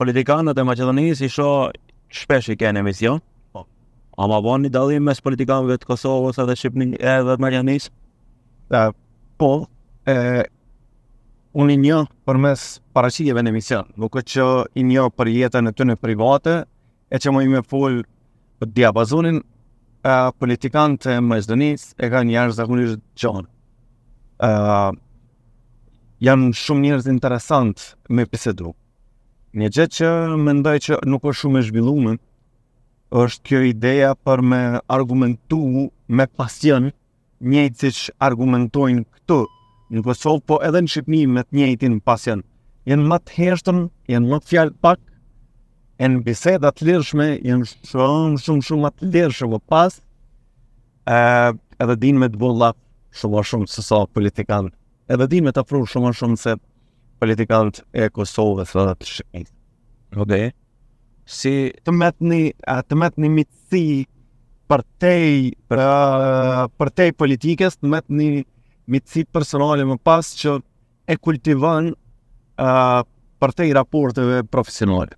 politikanët e Maqedonisë i shoh shpesh i kanë emision. A ma bën një dallim mes politikanëve të Kosovës edhe edhe të Maqedonisë? Po, unë i njoh përmes paraqitjeve në emision, nuk është që i njoh për jetën e tyre private, e që më i me fol për diapazonin politikanët e Maqedonisë e kanë jashtëzakonisht gjanë. Janë shumë njerëz interesant me bisedu. Një gjë që mendoj që nuk është shumë e zhvilluar është kjo ideja për me argumentu me pasion, njëjtë siç argumentojnë këtu në Kosovë, po edhe në Shqipëri me të njëjtin pasion. Janë më të hershëm, janë më fjalë pak, janë biseda të lirshme, janë shumë më të lirshme pas, edhe dinë me të bolla shumë se sa politikanë. Edhe dinë me të afru shumë se politikanët e Kosovës dhe të Shqipërisë. Okej. Si të metni mitësi për tej politikës, të metni mitësi personale më pas që e kultivon për tej raporteve profesionale.